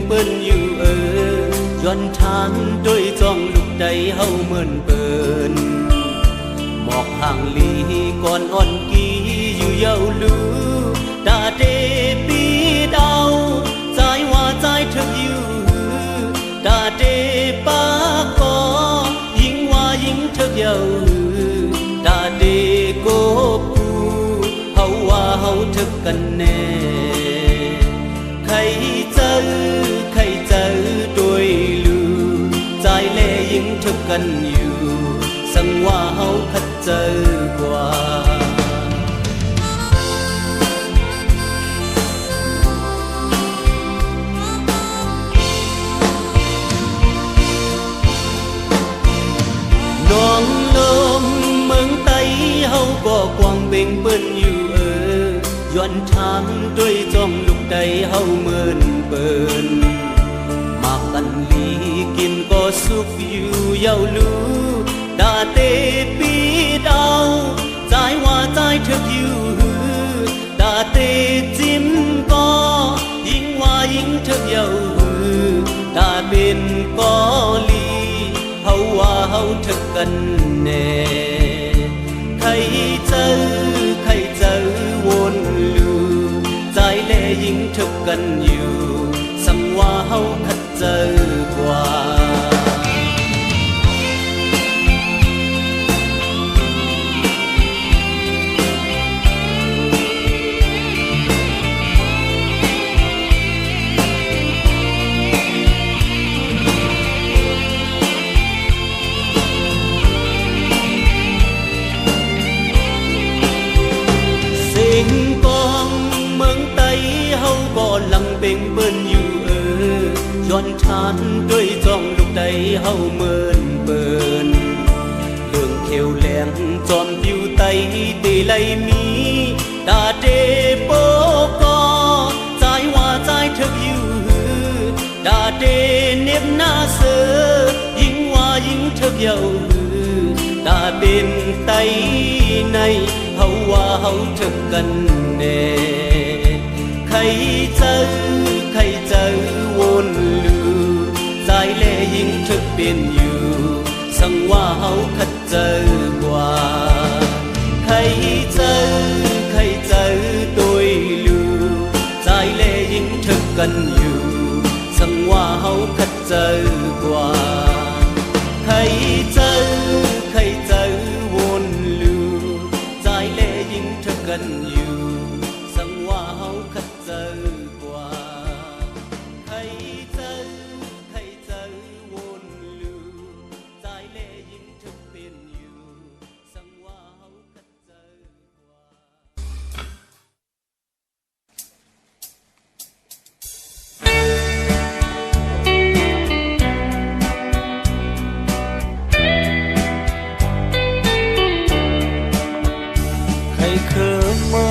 เปิ้นอยู่ย้อนทางโดยจ้องลูกใดเฮาเหมือนเปิ้นหมอกห่างลีก่อนอ่อนกีอยู่เยาลูตาเดปีดาวใจว่าใจเธออยู่ตาเดปากก็ยิ่งว่ายิ่งเธอเยาตาเดโกปูเฮาว่าเฮาเธอกันแน่ใครเจอโดยลูใจแลยิ่งเธอกันอยู่สังว่าเฮาคัดเจอกว่าน้องลมเมืองไต้เฮาก็กว้างเบ่งเปิ้นอยู่ย้อนทางด้วยจ้องลูกใดเฮาเหมือนเปิ้นมากตันลีกินก็สุขอยู่เยาลูดาเตปีดาวใจว่าใจเธออยู่ดาเตจิ้มก็ยิ่งว่ายิ่งเธอเยาดาเป็นก็ลีเฮาว่าเฮาเธอกันแน่ใครเจอวนลูใจแลยิ่งเธอกันอยู่สังว่าเฮาคัดเจอกว่าลังเบ่งเบิ้นอยู่ย้อนทานด้วยจ้องลูกใดเฮาเหมือนเปิ้นเรื่องเขียวแหลงจอมอยู่ไตเตไลมีตาเตโปก็ใจว่าใจเธออยู่ตาเตเน็บหน้าเสือยิ่งว่ายิ่งเธอเยาตาเป็นไตในเฮาว่าเฮาเธอกันแน่ใครเจอวนลูใจแลยิ่งเธอเป็นอยู่สังว่าเฮาคัดเจอกว่าใครเจอโดยลูใจแลยิ่งเธอกันอยู่สังว่าเฮาคัดเจอกว่าใครเจอวนลูใจแลยิ่งเธอกันอยู่สังว่าเฮาคัดเจอกว่าใครเจอวนลูใจแลยิ่งเธอเป็นอยู่สังว่าเฮาคัดเจอกว่าใครเคยมา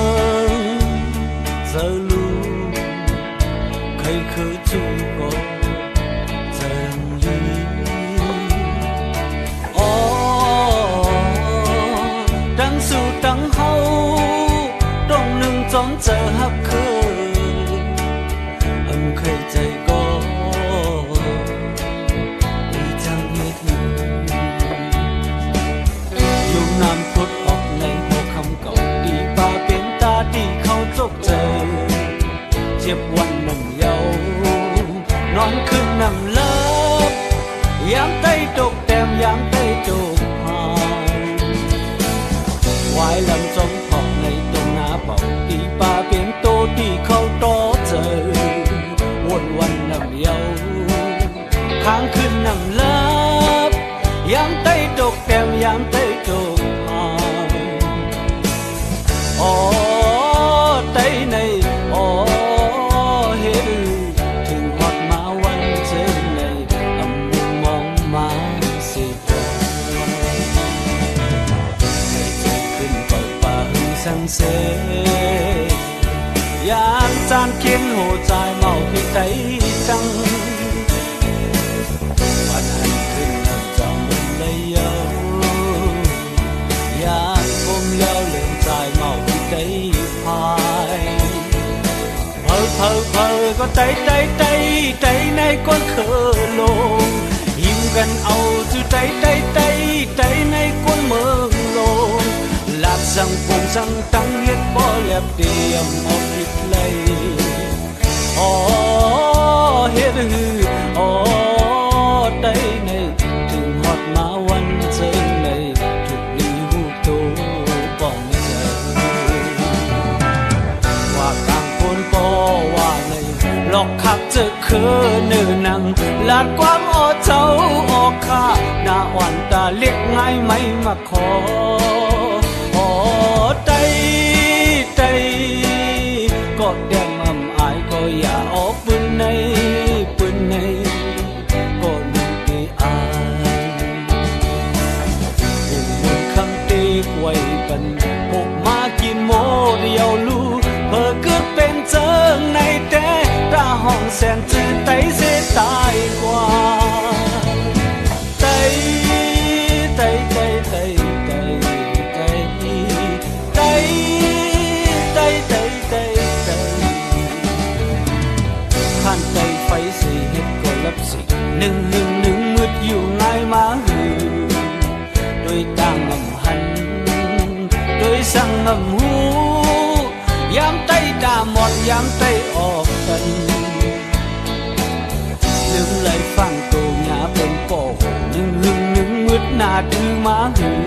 giờ luôn khai khởi chu có dần đi đang su đang hậu trong nương chốn chờ hấp khơi âm khaiใจก็đi chẳng hếtอยู่นานพุทธออกในหัวคำเก่าดีป่าเป็นตาดีเขาจกเจอเจ็บวันหนึ่งเยานอนคืนนั่งเลิบยามใต้ตกแต้มยามใต้ตกหายควายลำจมพอกในตรงหน้าเป่าตีปลาเป็นโตที่เขาต่อเจอวนวันนั่งเยาค้างคืนนั่งเลิบยามใต้ตกแต้มยามใต้ตกหายใต้ในถึงหอดมาวันเจอในอำมุมองมาสิจอให้ใจขึ้นเปิดป่าหึงสังเสยามจานเขียนหัวใจเมาที่ใจจังวันหันขึ้นน้ำจอมมันเลยเยายามคมเลี้ยวเลื่อนใจเมาที่ใจพายเพอ ก็ไตในก้นเคอลงหิมกันเอาจุไตในก้นเมืองลงลาดสั่งปงสั่งตั้งเฮ็ดบ่แลบเตรียมออกผิดเลยอ๋อเฮ็ดฮืออ๋อไตในถึงฮอดมาวันเจิงในทุกลีหูโตป้องเจอว่ากลางคนก็ว่าในหลอกขับจะเคอเนื้อหนังลาดความออเจ้าออกข้าหน้าอ่อนตาเล็กง่ายไม่มาขอไตก็แดมอำอายก็อย่าออกปืนในก็ลืมไปอายผู้หมดคำตีไว้ปันพกมากินโมเดียวลูเพื่อเกิดเป็นเจิงในแต่ตาห้องแสนจืดไตเสียตายกว่าไตผ่านใจไฟสีเฮ็ดก็รับสิหนึ่งมืดอยู่ง่ายมาหือโดยต่างอำหันโดยสั่งอำหูยามไตตาหมดยามไตออกกันลืมไหลฟังโตหยาเป็นป่อหนึ่งมืดหน้าดื้อมาหือ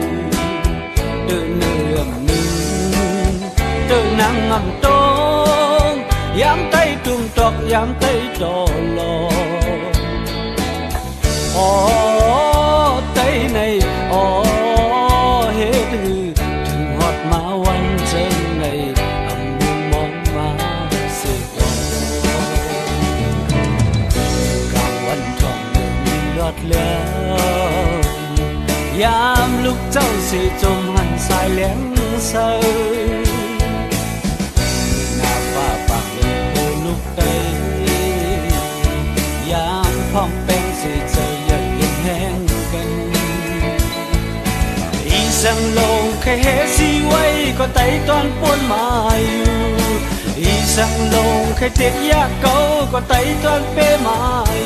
เดินเนื่อมหนึ่งเดินนั่งอำโตยามไตตุ่มตอกยามไตดอลออ๋อไตในอ๋อเฮ็ดฮือถึงฮอดมาวันเจิงในอำมุมมองมาเสียก่อนกลางวันทองเดินมียอดแล้วยามลูกเจ้าสิจมหันสายแหลงเศร้ายามพร้อมเป็นสิใจอยากเห็นแห้งกันอีสังลงแค่เฮสีไว้ก็ไตตอนปวนมาอยู่อีสังลงแค่เจ็ดยากเก่าก็ไตตอนเป้มา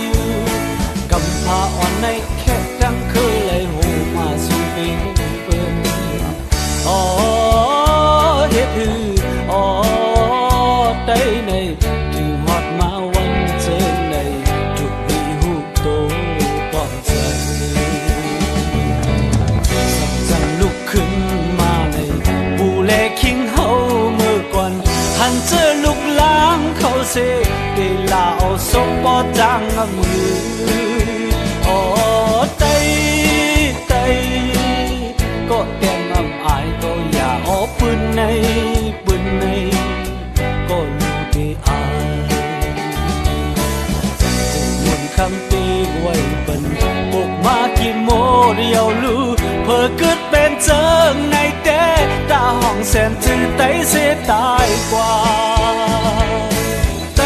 อยู่กำพาอ่อนในแค่ดังเคยเลยหูมาสู่เป็นเปิ้นอ๋อเฮ็ดฮืออ๋อไตในถึงฮอดมาวันเจอในทุกวีหูโตป้องใจสั่งลุกขึ้นมาในบูแลคิงเฮาเมื่อก่อนหันเจอลูกล้างเขาเสได้ลาเอาศพบ่จางมืออ๋อไตก็แดงอำอายก็อย่าออกปืนในก็รู้ที่อายเงินคำตีไว้เป็นปกมากินโมเดียวลูเพื่อเกิดเป็นเจิงในแต่ตาห้องแสนจืดไตเสียตายกว่าไต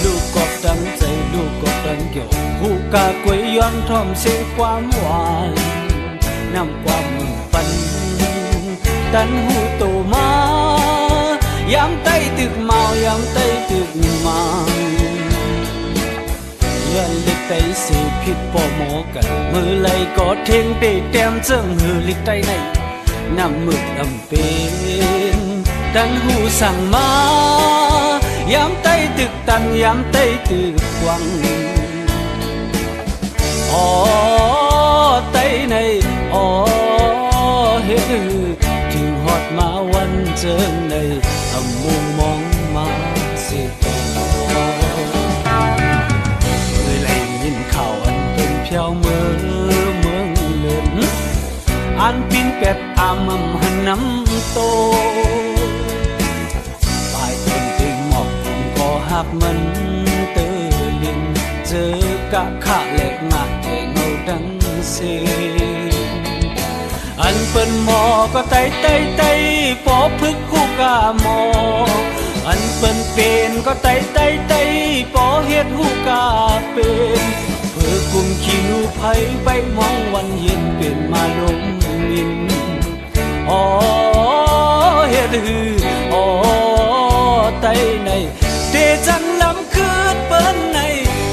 ลูกกอบตั้งใจลูกกอบตั้งเกี่ยวหูกากวยย้อนทอมเสียความหวานนำความมุ่งปันตันหูโตมายามไตตึกเมายามไตตึกมาย้อนเล็กไตสิผิดป่อหมอกันมือไหลก็เทงเตะแต้มเจิงหือลิกไตในน้ำมืดอำเป็นตันหูสั่งมายามไตตึกตันยามไตตึกกวังอ๋อไตในอ๋อเฮ็ดถึงฮอดมาวันเจิงในอำมุมมองมาสิก่อนเคยได้ยินข่าวอันเป็นเพียวเมืองเลินอันปินเป็ดอามหันน้ำโตปลายต้นตึงหมอกก็หักมันเตอลินเจอกะขะเล็กหนักแก่เงาดังเสีอันเปิ้นหมอก็ไตปอพึกคู่กาหมออันเปิ้นเป็นก็ไตปอเฮ็ดหูกาเป็นเพื่อค กุมขี้หนูไผไปมองวันเย็นเป็นมาลมมินอ๋อเฮ็ดฮืออ๋อไตในเตจังลำคืดเปิ้นใน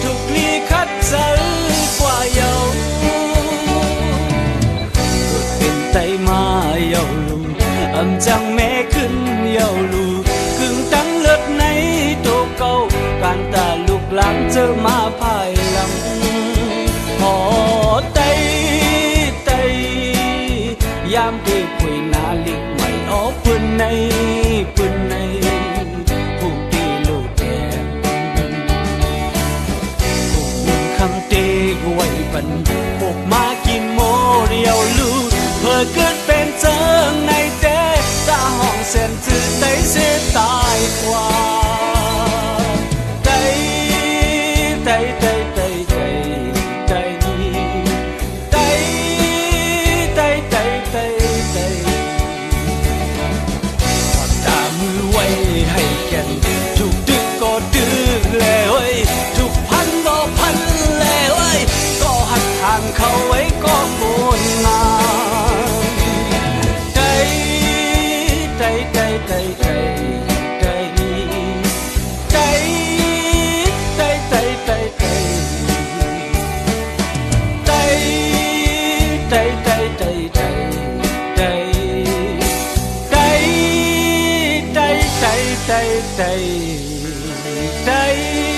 ทุกลีคัดเจอกว่าเยาเป็นไตมาเยาลูอำจังแม่ขึ้นเยาลูกึ่งตั้งเลือดในโตเก่าการตาลูกหลานเจอมาภายหลังหอไตยามเด็กคุยนาลิกไม่ออกปืนในผู้ตีลูกแดงผู้บุญคำเตกไว้ปันพวกมากินโมเรียวลูกเพื่อเกิดเป็นเจิงในเตตาห้องเส้นจืดไตเสียตายกว่าไตให้แก่นทุกดึกก็ดื้อแล้วทุกพันก็พันแล้วก็หักทางเขาไว้ก็โกนมาใจใจ